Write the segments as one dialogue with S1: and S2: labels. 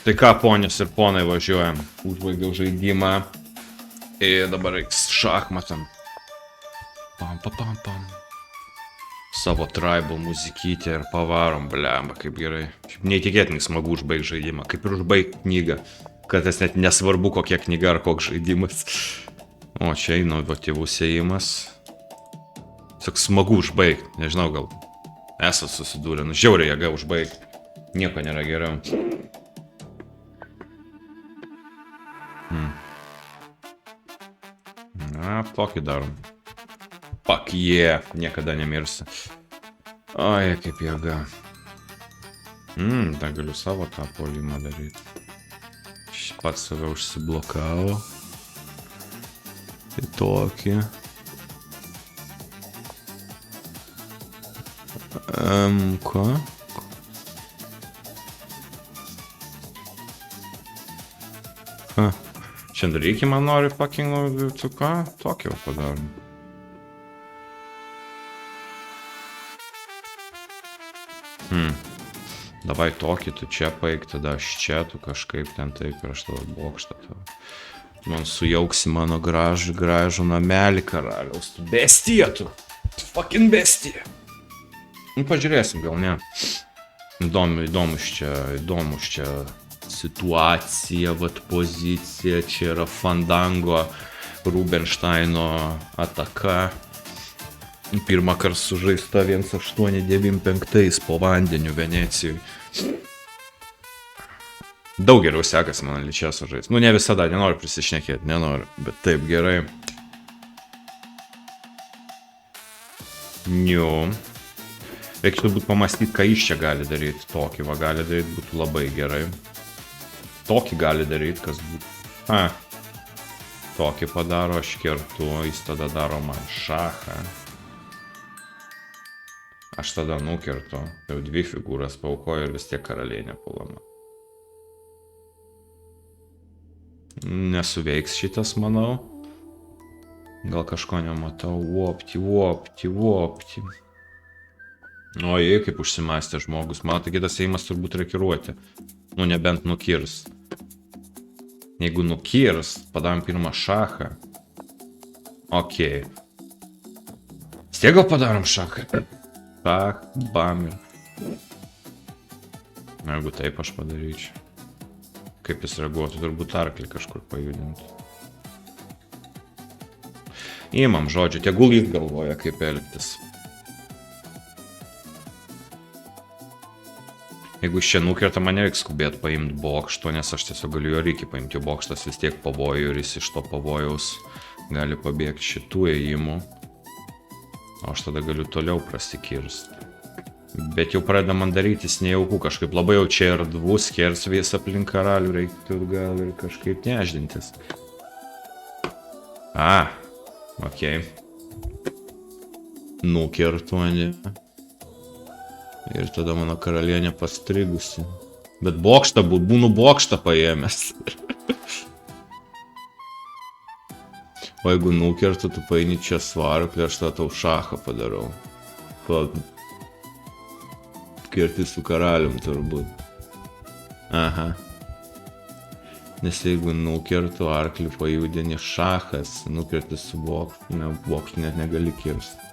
S1: Tai ką, ponios ir ponai, važiuojam. Užbaigiau žaidimą. Ir dabar reiks šachmatam. Pam, pam, pam, pam. Savo tribal muzikytę ir pavarom, blemba, kaip gerai. Neįtikėtinai smagu užbaigti žaidimą, kaip ir užbaigti knygą. Kad tas net nesvarbu, kokia knyga ar koks žaidimas. O, čia inovatyvus ėjimas. Sak smagu užbaigti, nežinau, gal esat susidūrę, nu žiauriai jėga užbaigti. Nieko nėra geriau. Na, tokį darom. Fuck yeah, niekada nemirsi. Oi, kaip jėga. Dar galiu savo tą puolimą daryti. Pats save užsiblokavo. Tai tokį. Ką? Šiandien reikia man nori fucking, tu ką? Tokį jau padarom. Davai tokį, tu čia paik, tada aš čia, tu kažkaip ten taip ir aš tavo bokštą tavo. Man sujauksi mano gražų namelį karaliaus. Tu bestija tu. Tu fucking bestija. Nu, pažiūrėsim, gal ne. Įdomus čia situacija, vat pozicija. Čia yra Fandango Rubenšteino ataka. Pirmą kartą sužaista 1895 po vandeniu Venecijoje. Daug geriau sekasi man Ličia sužaist. Nu, ne visada, nenoriu prisišnekėti, nenoriu, bet taip gerai. Niu. Reikia turbūt pamastyti, ką iš čia gali daryti. Tokį va gali daryti, būtų labai gerai. Tokį gali daryti, kas būtų. Tokį padaro, aš kertu, jis tada daro man šachą. Aš tada nukertu, jau dvi figūras paukoju ir vis tiek karalienė puolama. Nesuveiks šitas, manau. Gal kažko nematau. Vopti. O jei, kaip užsimastė žmogus. Mato, kitas ėjimas turbūt rekiruoti. Nu, nebent nukirs. Jeigu nukirs, padarom pirmą šachą. Okei. Stiek gal padarom šachą? Šach, bam ir. Jeigu taip aš padaryčiau. Kaip jis reaguotų, turbūt arklį kažkur pajudintų. Įmam, žodžiu, tegul jis galvoja, kaip elgtis. Jeigu iš čia nukerta, man nereiks skubėti paimti bokšto, nes aš tiesiog galiu jo reikia paimti, jo bokštas vis tiek pavojų ir jis iš to pavojaus gali pabėgti šitų ėjimų. O aš tada galiu toliau prasikirsti. Bet jau pradeda man darytis nejaukų, kažkaip labai jau čia ir dvus skersvės aplink karalių reiktų gal ir kažkaip neždintis. Okei. Nukertu ane. Ir tada mano karalienė pastrigusi. Bet bokštą būnu bokštą paėmęs. O jeigu nukertu, tu paini čia svaru, aš tada tau šachą padarau. Kerti su karalium turbūt. Aha. Nes jeigu nukertu, arklį pajudini šachas, nukerti su bokštu, ne, bokštu net negali kirsti.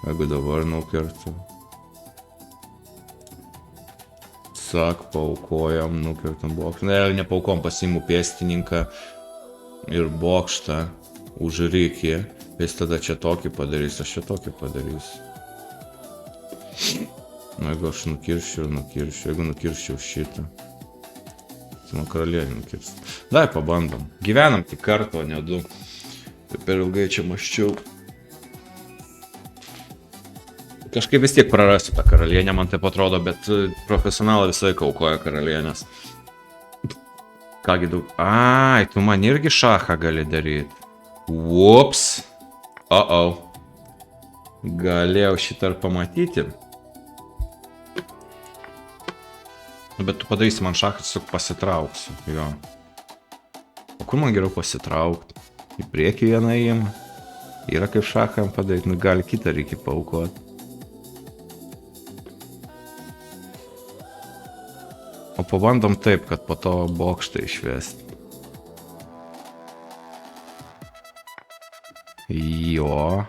S1: Jeigu dabar nukertu. Sak, paukojam, nukertam bokštą. Ne paukom, pasiimu pėstininką ir bokštą už rykį. Jis tada čia tokį padarys, aš čia tokį padarysiu. Jeigu aš nukirščiau, jeigu nukirščiau šitą. Tai man karalienį nukirs. Dai, pabandom. Gyvenam tik kartą, o ne du. Per ilgai čia maščiau. Kažkaip vis tiek prarasiu tą karalienę, man taip atrodo, bet profesionalą visą laiką aukoja karalienės. Kągi daug... Ai, tu man irgi šachą gali daryti. Ups. Galėjau šitą ir pamatyti. Bet tu padarysi man šachą, tiesiog pasitrauksiu. Jo. O kur man geriau pasitraukti? Į priekį vieną įimą. Yra kaip šachą padaryti, nu gali kitą reikia paaukoti. O pabandom taip, kad po to bokštą išvesti. Jo.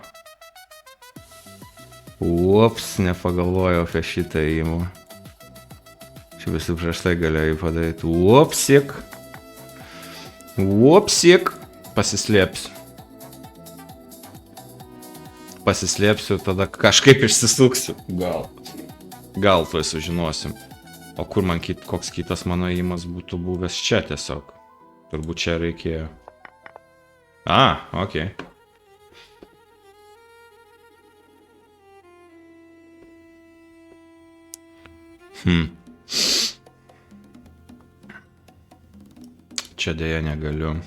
S1: Ups, nepagalvojau apie šitą įimą. Čia visi prieš tai galėjai padaryti. Upsik. Upsik. Pasislėpsiu. Pasislėpsiu, tada kažkaip išsisuksiu. Gal tuoj sužinosim. O kur man koks kitas mano įimas būtų buvęs čia tiesiog. Turbūt čia reikėjo. Okei. Čia dėja negaliu.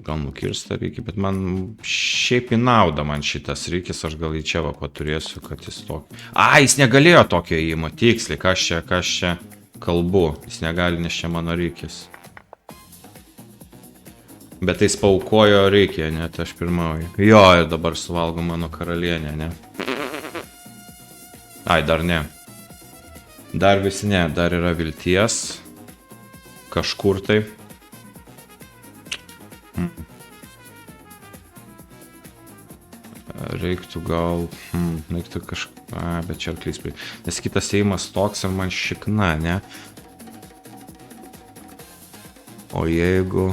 S1: Gal nukirsta reikia, bet man šiaip į naudą man šitas reikės, aš gal į čia va paturėsiu, kad jis tokį... Jis negalėjo tokio įimo, tiksliai, kas čia kalbu. Jis negali, nes čia mano reikės. Bet jis paukojo reikia, net aš pirmauju. Jo, ir dabar suvalgo mano karalienę, ne? Dar ne. Dar visi ne, dar yra vilties. Kažkur tai. Reiktų gal... Reiktų bet čia arklys prie... Nes kitas įimas toks ir man šikna, ne? O jeigu...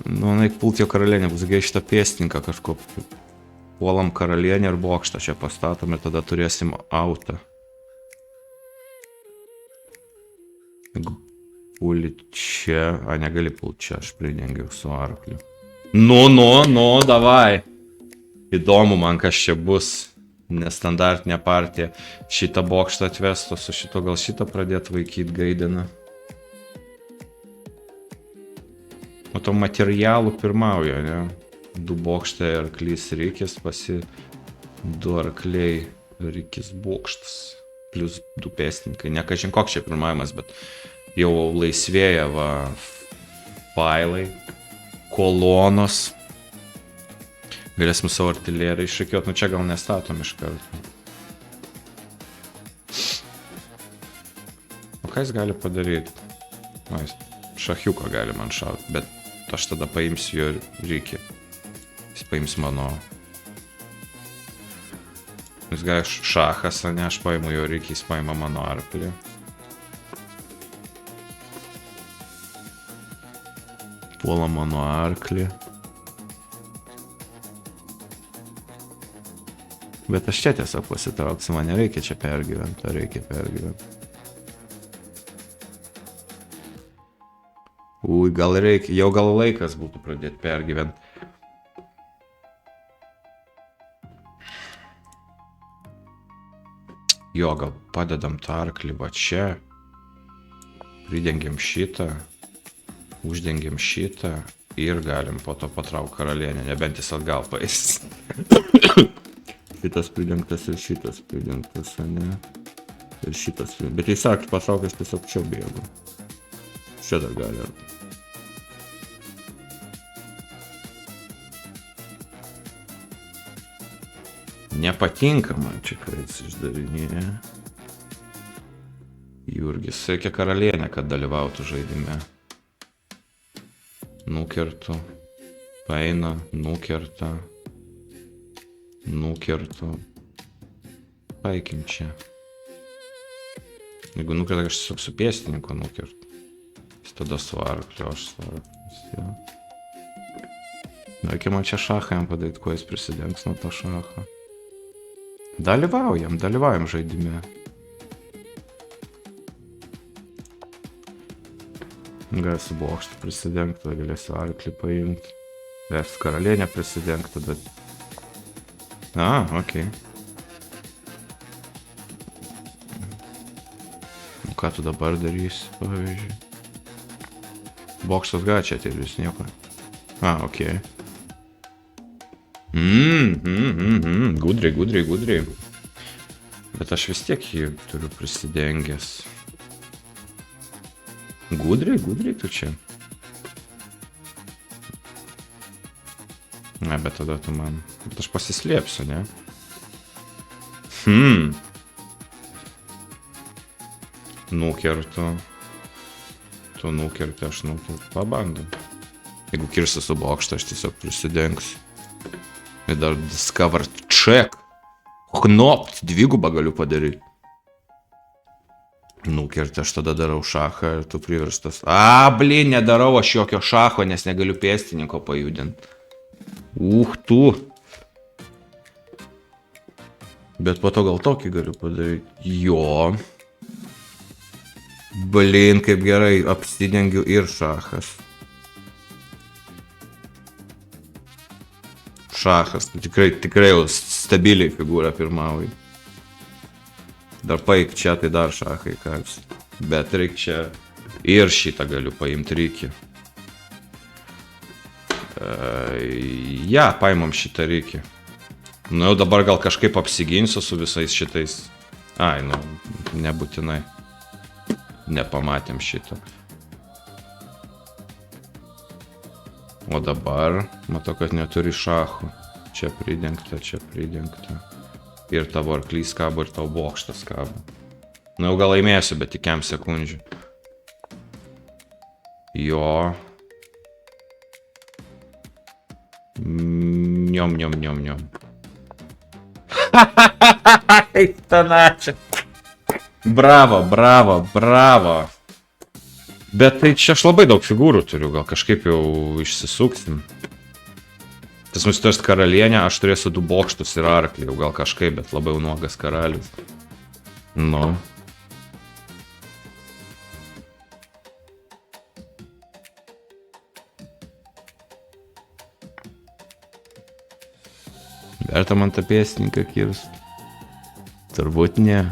S1: Naik pult jo karalienė, bus gai šitą pėstininką kažko... Puolam karalienę ir bokštą čia pastatom ir tada turėsim autą. Jeigu puli čia... negali pult čia, aš pridengiau su arkliu. Nu, davai. Įdomu man, kas čia bus. Nestandartinė partija. Šitą bokštą atvesto, su šito gal šitą pradėt vaikyt gaidiną. O to materialų pirmauja, ne? 2 bokštai arklys reikės, 2 arkliai reikės bokštas, plus 2 pėstininkai. Ne kažin koks čia pirmavimas, bet jau laisvėja failai, kolonos. Galėsim savo artileriją iššakiuot, čia gal nestatom iš karto. O ką jis gali padaryti? Šachiuką gali man šauti, bet aš tada paimsiu jo reikia. Jis paims mano... Jis gali šachas, ne, aš paimu jo reikia, jis paima mano arklį. Puola mano arklį. Bet aš čia tiesiog pasitrauksiu, man nereikia čia pergyventi, ar reikia pergyventi. Gal reikia, jau gal laikas būtų pradėti pergyventi. Jo, gal padedam tą arklį va čia. Pridengiam šitą. Uždengiam šitą. Ir galim po to patrauk karalienę, nebent jis atgal paės. Šitas pridengtas ir šitas pridengtas, ne? Ir šitas pridengtas. Bet jis sakė, patraukęs tiesiog čia bėgo. Čia dar gali. Nepatinka man čia, kai jis išdarinėja. Jurgis siekia karalienę, kad dalyvautų žaidime. Nukertu. Paeina, nukerta. Nukertu. Paikim čia. Jeigu nukerta, aš tiesiog su pėstininku nukertu. Jis tada su arkliu, aš su arkliu. Reikia man čia šachą jam padaryti, kuo jis prisidengs nuo to šachą. Dalyvaujam žaidime. Galėsiu bokštą prisidengti, galėsiu arklį paimti. Galėsiu karalienę prisidengti, bet... Okei. Ką tu dabar darysi, pavyzdžiui? Bokštas gali čia atėti, jūs nieko. Okei. Gudriai. Bet aš vis tiek jį turiu prisidengęs. Gudriai tu čia. Ne, bet tada tu man... Bet aš pasislėpsiu, ne? Nukertu. Tu nukerti, aš nukertu. Pabandom. Jeigu kirsi su bokštą, aš tiesiog prisidengsiu. Ir dar discover check. Knopt, dvigubą galiu padaryti. Nukerti, aš tada darau šachą ir tu priverstas. Blin, nedarau aš jokio šacho, nes negaliu pėstininko pajudinti. Tu. Bet po to gal tokį galiu padaryti. Jo. Blin, kaip gerai, apsidengiu ir šachas. Šachas, tikrai jau stabiliai figūra pirmauja. Dar paik čia, tai dar šachai kalsi. Bet reik čia ir šitą galiu paimti reikia. Paimam šitą reikia. Nu jau dabar gal kažkaip apsiginsiu su visais šitais. Nebūtinai. Nepamatėm šitą. O dabar, matau, kad neturi šachų. Čia pridengta, čia pridengta. Ir tavo arklys kabo, ir tavo bokštas kabo. Nu jau gal laimėsiu, bet tik kem sekundžių. Jo. Njom. Bravo. Bet tai čia aš labai daug figūrų turiu, gal kažkaip jau išsisuksim. Tas mūsų turės karalienę, aš turėsiu 2 bokštus ir arklį, jau gal kažkaip, bet labai nuogas karalius. Nu. Verta man tą pėstininką kirst? Turbūt ne.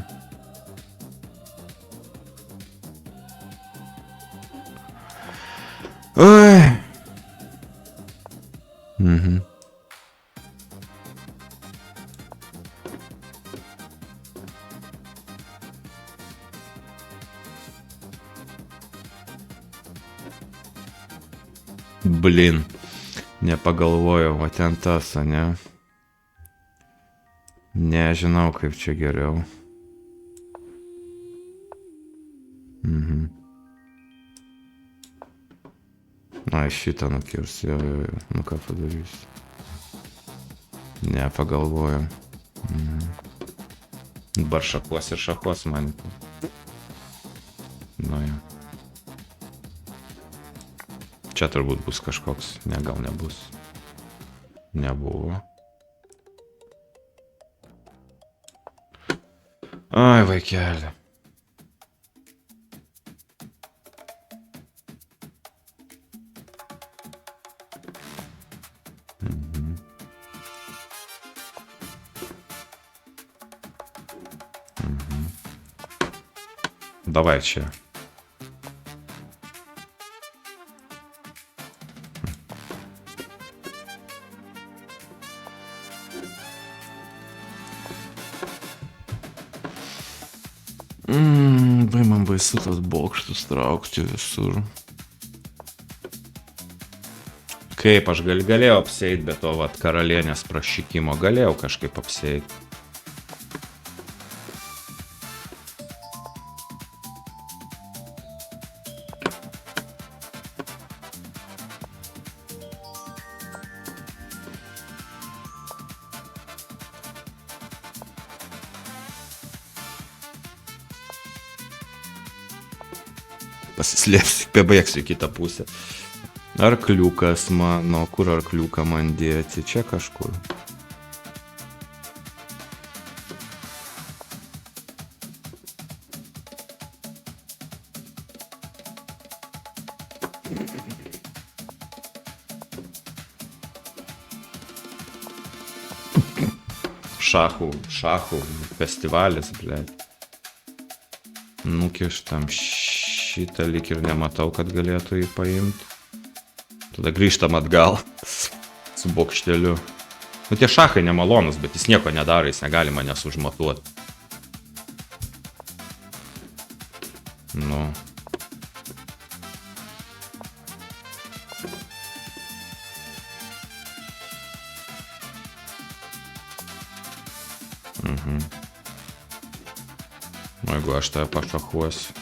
S1: Blin, nepagalvojau, o ten tas, ne? Nežinau, kaip čia geriau. Šitą nukirs, jo. Nu ką padarysiu. Nepagalvojau. Dabar šakos ir šakos man. Nu jo. Čia turbūt bus kažkoks, gal nebus. Nebuvo. Vaikeli. Давай čia. Man baisu tas bokštus traukti visur. Kaip aš galėjau apseit, bet to vat karalienės prašykimo galėjau kažkaip apseit. Pasislėpsiu, pabėgsiu į kitą pusę. Arkliukas mano, kur arkliuką man dėti? Čia kažkur. Šachų festivalis, blėt. Nukištam šitą lyg ir nematau, kad galėtų jį paimti. Tada grįžtam atgal su bokšteliu. Nu tie šachai nemalonus, bet jis nieko nedaro, jis negali manęs užmatuoti. Nu. O jeigu aš tave pašachuosiu,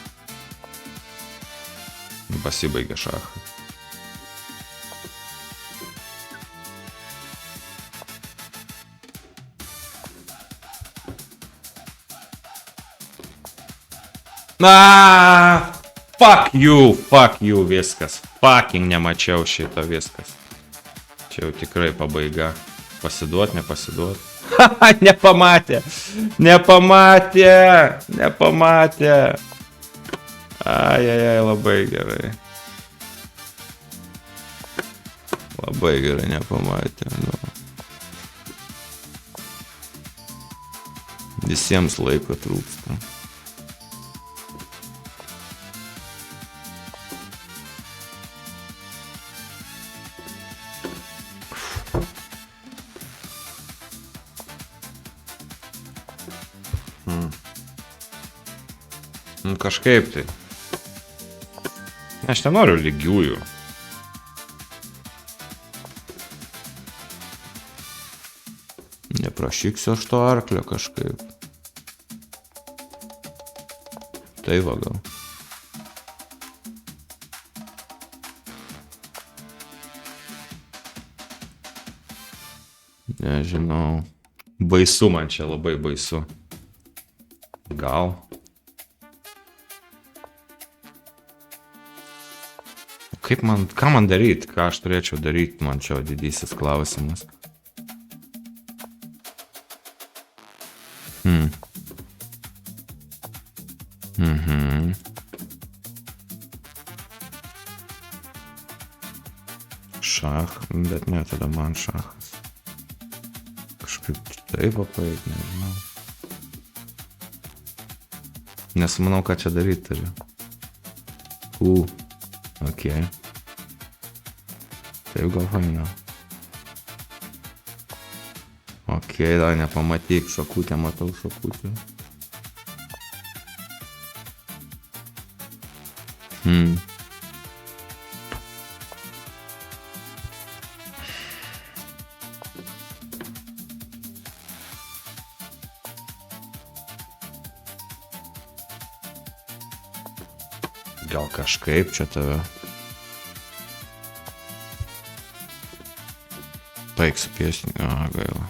S1: pasibaigia šachai. Fuck you, viskas. Fucking nemačiau šito, viskas. Čia jau tikrai pabaiga. Pasiduot, nepasiduot. Haha, nepamatė. Ai, labai gerai. Labai gerai nepamatė. Nu. Visiems laiko trūksta. Kažkaip tai. Aš nenoriu lygiųjų. Neprašyksiu aš to arklio kažkaip. Tai va gal. Nežinau. Baisu man čia, labai baisu. Gal. Ką man daryti, ką aš turėčiau daryti, man čia didysis klausimas. Šach, bet ne, tada man šachas. Kažkaip taip papaik, nežinau. Nes manau, ką čia daryti turiu. Ok. Taip gal faina. Ok, dar nepamatyk, šakutę matau, šakutę. Gal kažkaip čia tave. Baigsiu piesnį. Gaila.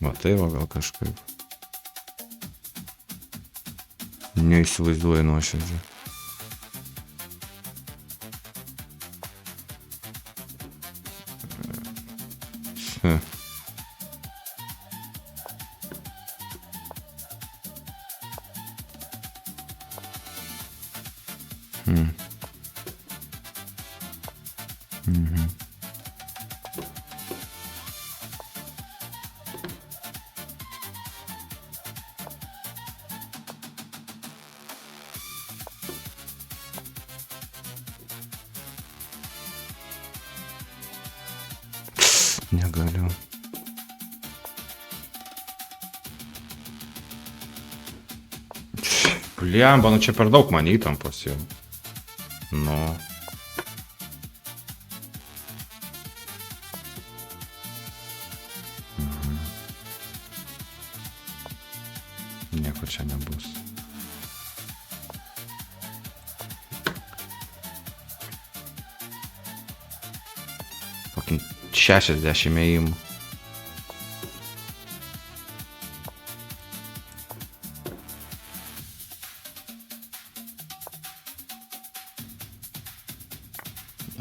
S1: Va tai va gal kažkaip. Neįsivaizduoju nuoširdžiai. Negaliu. Bliamba, nu čia per daug man įtampos jau. Nu. Nieko čia nebus. Fucking 60 ėjimų.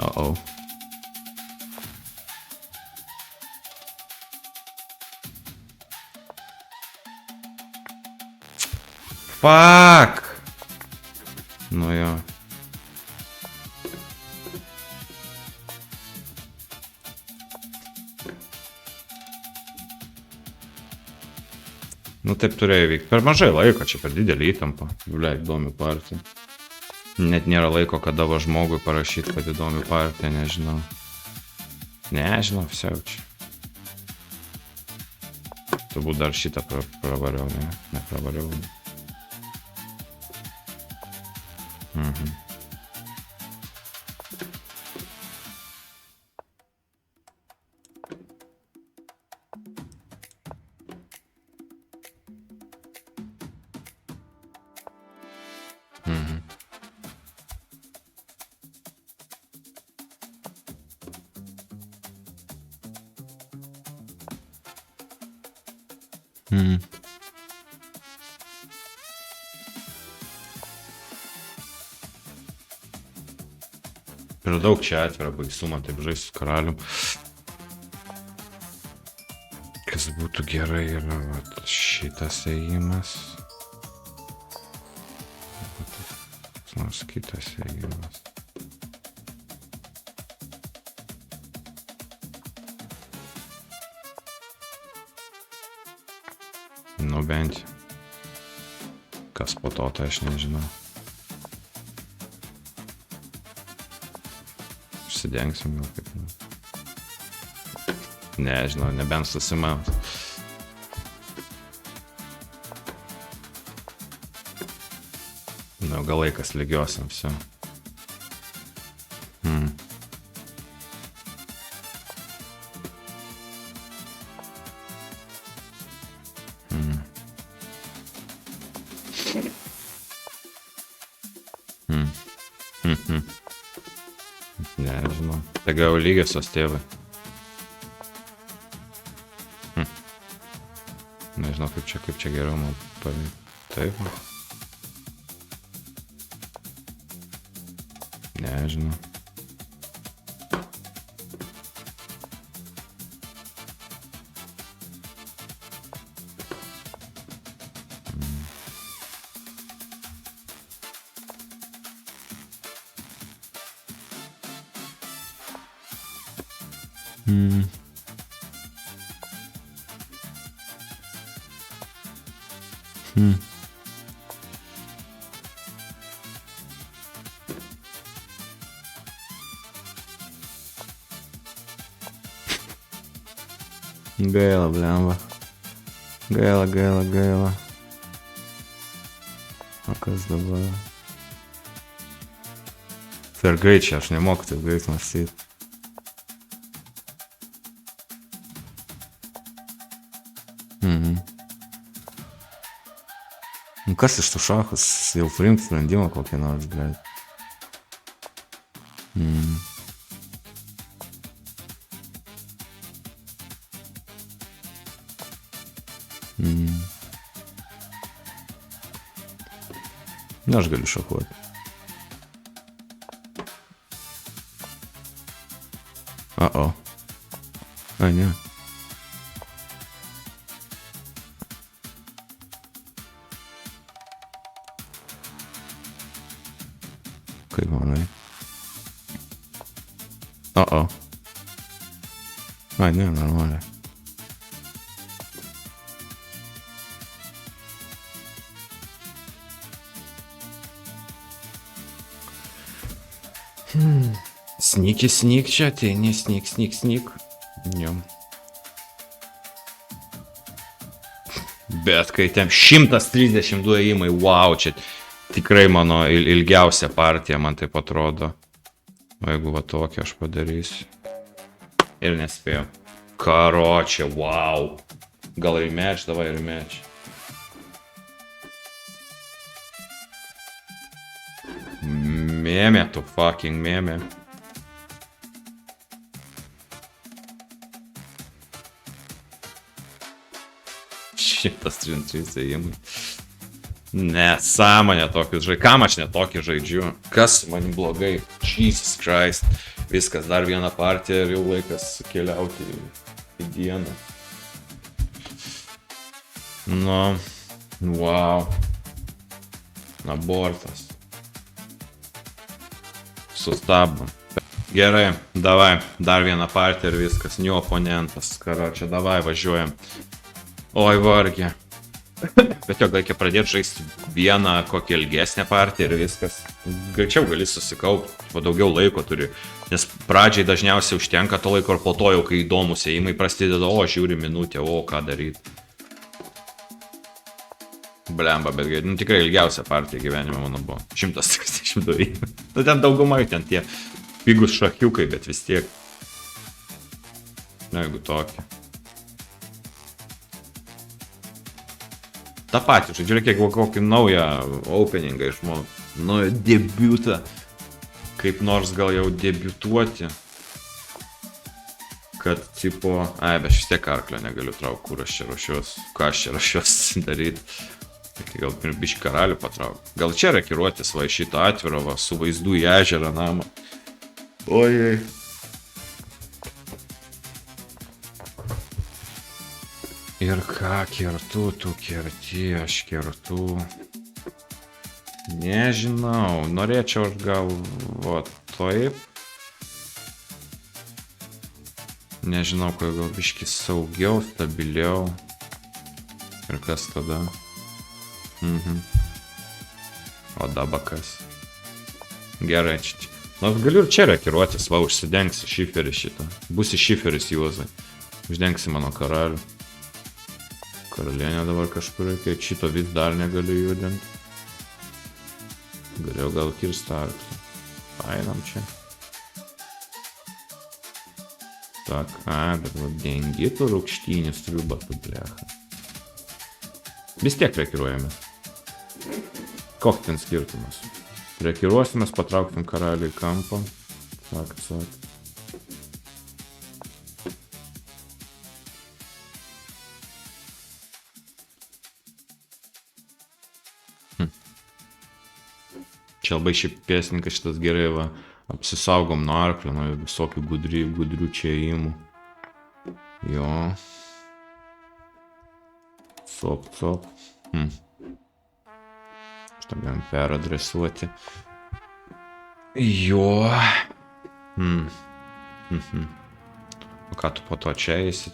S1: Uh-oh. Fuck! Nu jo. Nu taip turėjo įvykti. Per mažai laiko, čia per didelį įtampą. Blia, įdomi partija. Net nėra laiko, kada va žmogui parašyti, kad įdomi partija, nežinau. Nežinau, visiaučiai. Turbūt dar šitą pravariau, ne? Nepravariau. Mhm. Mhm. Per daug čia atvira baisumą, taip žaisti su karalium. Kas būtų gerai yra vat, šitas ėjimas. Nors kitas ėjimas. Nu bent. Kas po to, tai aš nežinau. Užsidengsim gal kaip. Nežinau, nebent susimams. Nu, gal laikas lygiosiam, все. Nežinau. Tai gal lygiosios tėvai. Nežinau, kaip čia geriau man pavykti. Taip. Nežinau. Gaila, blemba. Gaila. O kas dabar? Per greit čia, aš nemoku taip greit mąstyti. Nu kas iš tų šachus jau priimti sprendimą kokį nors, blėt. Nu, aš galiu šachuoti. Ai, ne. Kaip manai? Ai, ne, normaliai. Sneak čia ateini, sneak. Jo. Bet kai ten 132 ėjimai, wow, čia tikrai mano ilgiausia partija, man taip atrodo. O jeigu va tokia aš padarysiu. Ir nespėjau. Karočią, wow. Gal rematch, davai rematch. Mėmė, tu fucking mėmė. Šitas 33 ėjimai. Nesąmonė tokius žaidžiu. Kam aš netokį žaidžiu? Kas man blogai? Jesus Christ. Viskas, dar viena partija ir jau laikas keliauti į dieną. Nu, wow. Abortas. Sustabom. Gerai, davai, dar vieną partiją ir viskas. New oponentas. Karočią, davai, važiuojam. Oi, vargė. Bet jo, reikia pradėti žaisti vieną kokią ilgesnę partiją ir viskas. Greičiau gali susikaupti, po daugiau laiko turi. Nes pradžiai dažniausiai užtenka to laiko ir po to jau, kai įdomus ėjimai prasideda, o žiūri minutę, o ką daryti. Blemba, bet nu, tikrai ilgiausia partija gyvenime mano buvo. 132 ėjimai. Nu, ten daugumai, ten tie pigus šakiukai, bet vis tiek. Na, jeigu tokia. Ta patį, žodžiu, reikia kokį naują openingą išmokti. Nu, debiutą. Kaip nors gal jau debiutuoti. Kad, tipo, bet aš vis tiek arklio negaliu traukti, kur aš čia ruošiuosi, ką aš čia ruošiuosi daryti. Tai gal biškį karalių patraukti. Gal čia rekiruotis va šitą atvirą, va, su vaizdu į ežerą namą. Ojai. Ir ką kertu, tu kerti, aš kertu. Nežinau, norėčiau aš gal, va, taip. Nežinau, ko gal biškį saugiau, stabiliau. Ir kas tada? O dabar kas? Gerai, čia. Nors galiu ir čia rekiruotis, va, užsidengsi šiferį šitą. Būsi šiferis, Juozai. Uždengsi mano karalių. Karalienė dabar kažkur reikia, šito vis dar negaliu judinti. Galėjau gal kirsti arklį. Painam čia. Tak, bet va, dengi tu rūkštynis triubą tu blecha. Vis tiek rekiruojame. Koks ten skirtumas? Rekiruosimės, patrauktim karalių į kampą. Tak. Čia labai šiaip pėsninkas šitas gerai, va, apsisaugom nuo arklio, nuo visokių gudrių čia įimų. Jo. Cop. Šitą galim peradresuoti. Jo. O ką tu po to čia eisi?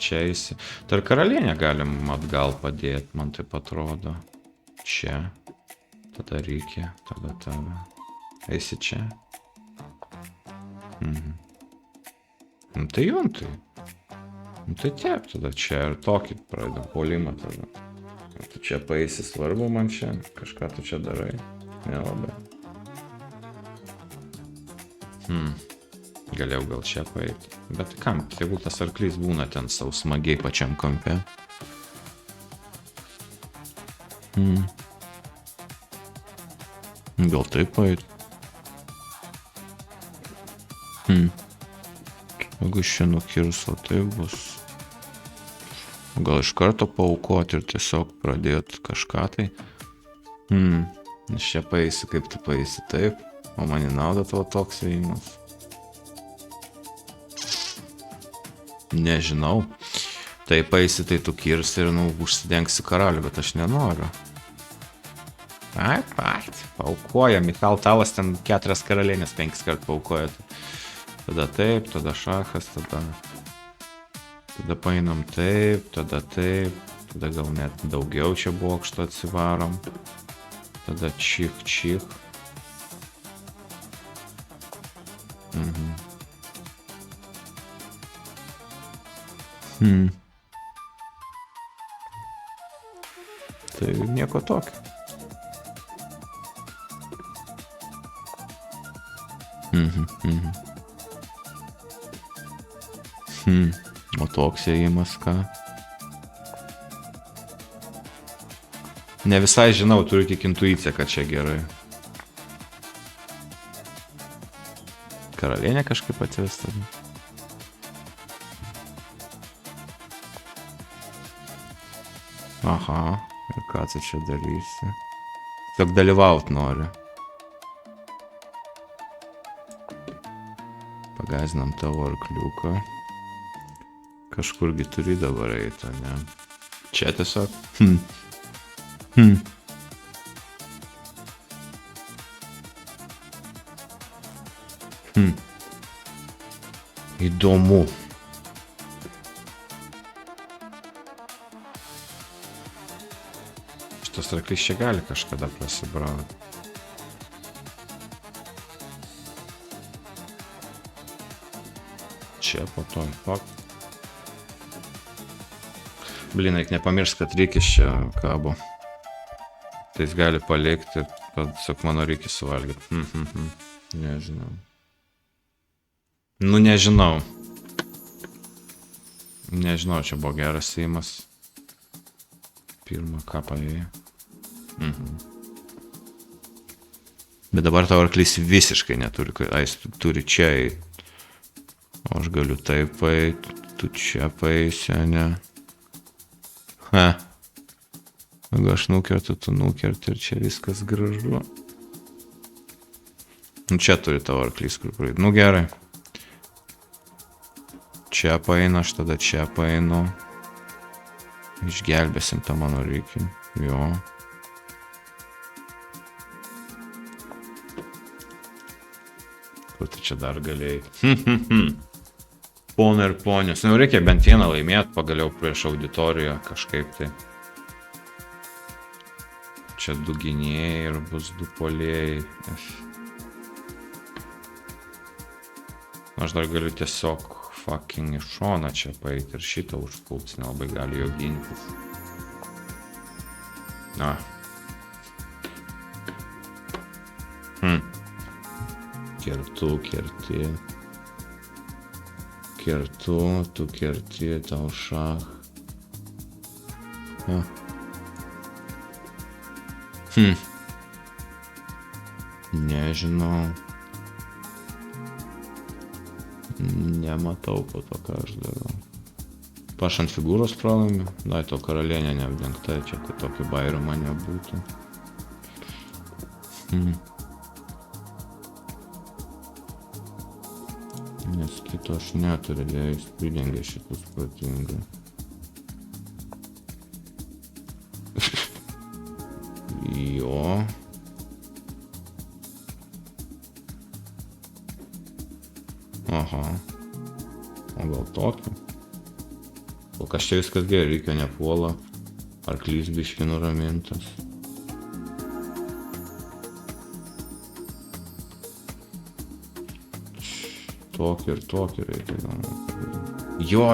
S1: Tai ir karalienę galim atgal padėti, man taip atrodo. Čia. Tada reikia, tada tave. Eisi čia. Nu tai juntai. Nu tai taip, tada čia ir tokį pradedam puolimą tada. Tu čia paeisi, svarbu man čia, kažką tu čia darai. Nelabai. Galėjau gal čia paeiti. Bet kam, tegul tas arklys būna ten sau smagiai pačiam kampe. Gal taip paėt. Jeigu iš čia nukirso, tai bus. Gal iš karto paaukoti ir tiesiog pradėti kažką tai. Iš čia paeisi, kaip tu paeisi, taip. O man į naudą tavo toks ėjimas. Nežinau. Tai paeisi, tai tu kirsi ir, užsidengsi karalių, bet aš nenoriu. Paukoja, Michal Talas ten 4 karalienės 5 kart paukoja. Tada taip, tada šachas, tada painam taip, tada gal net daugiau čia bokšto atsivarom. Tada čik. Tai nieko tokio. O toks ėjimas ką? Ne visai žinau, turiu tik intuiciją, kad čia gerai. Karalienė kažkaip atvesta. Aha, ir ką tu čia darysi? Tiesiog dalyvaut noriu. Pagazinam tavo arkliuką. Kažkurgi turi dabar eiti, ne? Čia tiesiog. Įdomu. Šitas arklys čia gali kažkada prasibrauti. Čia po to, Blin, reik nepamiršti, kad reikis čia kabo. Tai jis gali palikti ir tiesiog mano reikis suvalgyti. Nežinau. Nežinau. Nežinau, čia buvo geras ėjimas. Pirmą ką paėjo. Bet dabar tavo arklys visiškai neturi, jis turi čia eit. O aš galiu taip eit, tu čia paeisi, ne? Ha. Jeigu aš nukertu, tu nukerti ir čia viskas gražu. Nu čia turi tavo arklys, kur praeit. Nu gerai. Čia paeina, aš tada čia paeinu. Išgelbėsim tą mano reikia. Jo. Kur tu čia dar galėjai? Pona ir ponios. Nu, reikia bent vieną laimėti pagaliau prieš auditoriją kažkaip tai. Čia 2 gynėjai ir bus 2 puolėjai. Aš dar galiu tiesiog fucking iš šoną čia paeiti ir šitą užpults, nelabai gali jo gintis. Na. Kertu, kerti. Kertu, tu kerti, tau šach. Ja. Nežinau. Nematau po to, ką aš darau. Aš ant figūros pralaimiu. Dai, to karalienė neapdengta, čia tai tokio bairių man nebūtų. Nes kito aš neturiu, jis pridengia šitus protingai. Jo. Aha. O gal tokį? O kas čia viskas gerai, reikia nepuola. Arklys biški nuramintas. Tokį ir tokį reikia gal. Jo.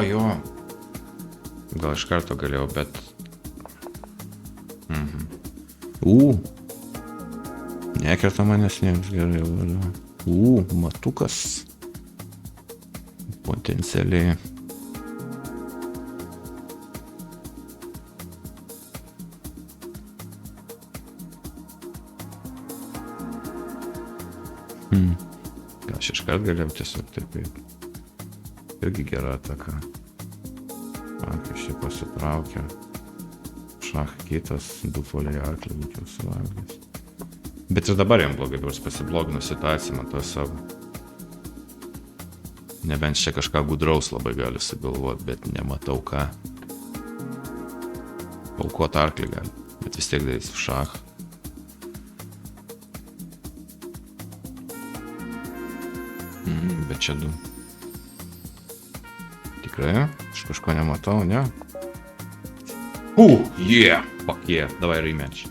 S1: Gal iš karto galėjau, bet... Nekerta manęs niekas gerai valia. Matukas. Potencialiai. Gal aš iškart galėjau tiesiog taip eit. Irgi gera ataka. Akis čia pasitraukia. Šach kitas, 2 puoliai arklį būčiau suvalgęs. Bet ir dabar jam blogai, nors pasiblogino situaciją, matau savo. Nebent čia kažką gudraus labai gali sugalvoti, bet nematau ką. Paukot arklį gali, bet vis tiek darys šach. Bet čia 2. Tikrai? Aš kažko nematau, ne? Fuck yeah, davai rematch.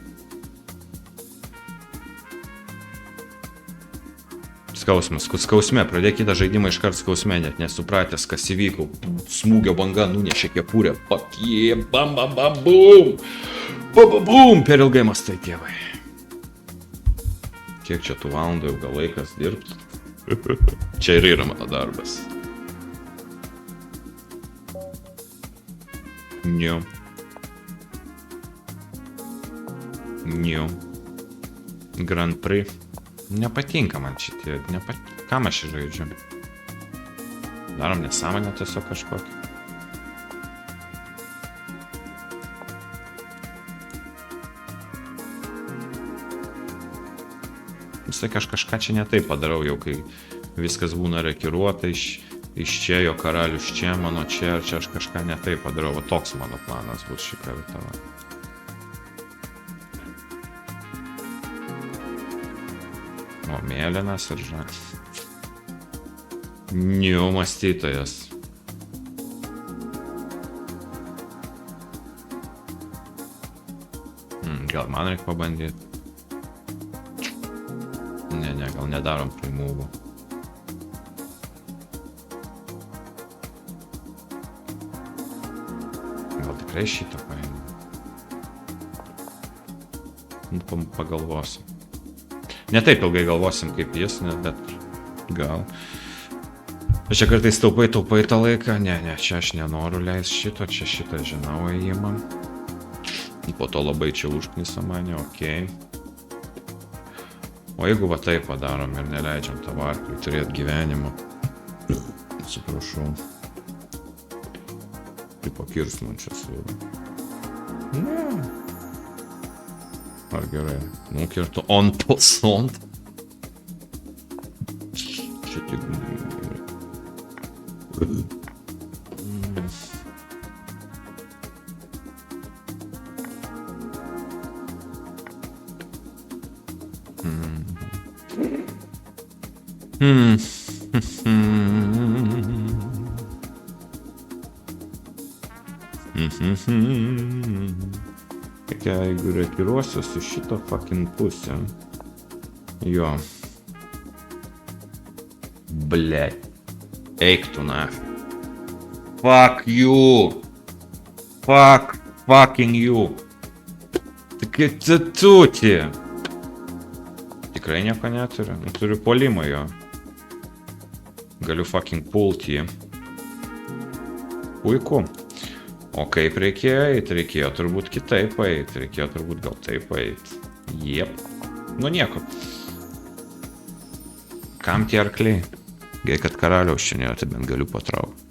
S1: Skausmas, skausme, pradėk kitą žaidimą iškart skausme, net nesupratęs, kas įvyko. Smūgio banga nunešė kepurę. Fuck yeah, bam, boom. Bum, per ilgai mastai, tėvai. Kiek čia tų valandų jau gal laikas dirbti? Čia ir yra mano darbas. Niu. Grand Prix. Nepatinka man šitie, kam aš žaidžiu? Darom nesąmonę tiesiog kažkokį. Vis tiek aš kažką čia ne taip padarau, jau kai viskas būna rekiruota iš čia, jo karalius čia, mano čia, ir čia aš kažką ne taip padarau. Va toks mano planas bus šį kartą. O, mėlynas ir žalis. Niu, mąstytojas. Gal man reikia pabandyti? Ne, gal nedarom primūvų. Gal tikrai šitą paėmė? Pagalvosim. Ne taip ilgai galvosim kaip jis, bet gal. Aš čia kartais taupai tą laiką. Ne, čia aš nenoriu leis šito, čia šitą žinau įimam. Po to labai čia užknisa mane, okei. O jeigu va taip padarom ir neleidžiam tavo arkliui turėti gyvenimo. Atsiprašau. Tai pakirs man čia su... Ne. Ar gerai? Nukirto on posont. Čia tik... Jeigu rekiruosiu su šito fucking pusę. Jo. Blet. Eik tu nafi. Fuck you. Fucking you. Tik atituti. Tikrai nieko neturiu. Neturiu puolimo jo. Galiu fucking pulti jį. Puiku. O kaip reikėjo eit? Reikėjo turbūt kitaip eit. Reikėjo turbūt gal taip eit. Jep. Nu nieko. Kam tie arkliai? Gai, kad karaliaus čia nėjo, tai bent galiu patraukti.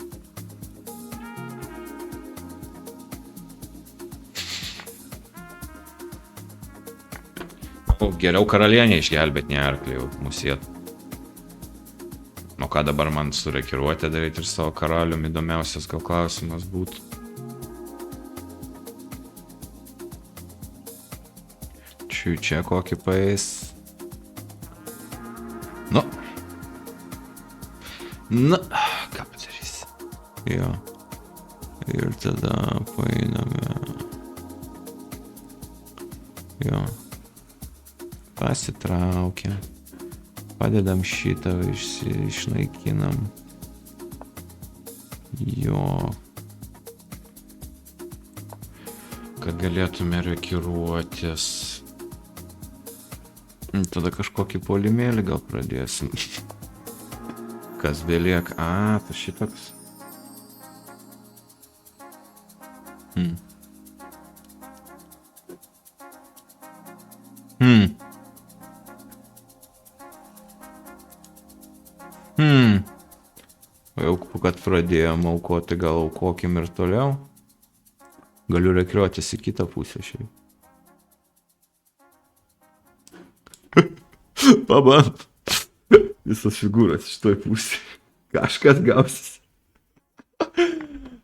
S1: Geriau karalienę išgelbėt, ne arklį jau musėt. O ką dabar man surekiruoti daryti ir savo karalium įdomiausias gal klausimas būtų. Čia kokį paeis. Nu, ką padarysi? Jo. Ir tada paeiname. Jo. Pasitraukiam. Padedam šitą, išnaikinam. Jo. Kad galėtume rekiruotis. Tada kažkokį puolimėlį gal pradėsim. Kas beliek? Tai šitoks. Jau kad pradėjom aukoti, gal aukokim ir toliau. Galiu rekiruotis į kitą pusę šiaip. Paband. Visas figūras šitoj pusė. Kažkas gausis.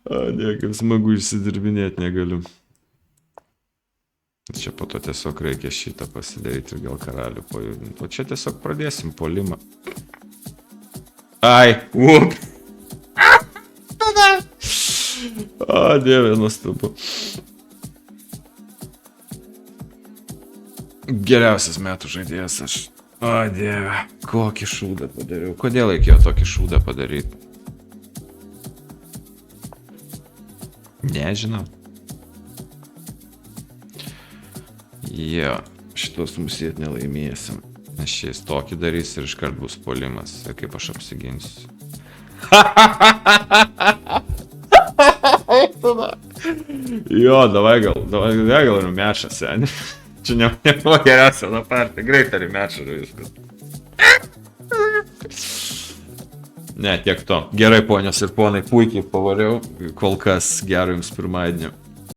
S1: Ne, kaip smagu išsidirbinėti negaliu. Čia po to tiesiog reikia šitą pasidaryti ir gal karalių pajudinti. O čia tiesiog pradėsim puolimą. Ai, up. Dieve, nuostabu. Geriausias metų žaidėjas aš. Dieve, kokį šūdą padariau. Kodėl reikėjo tokį šūdą padaryti? Nežinau. Jo, šitos musėt nelaimėsim. Nes šiais tokį darys ir iškart bus puolimas. Ir kaip aš apsiginsiu. Jo, davai gal rumečą, seni. Čia nebuvo geriausia nuo partija. Greitai rumečą ir viskas. Ne, tiek to. Gerai, ponios ir ponai, puikiai pavariau. Kol kas gero jums pirmadienio.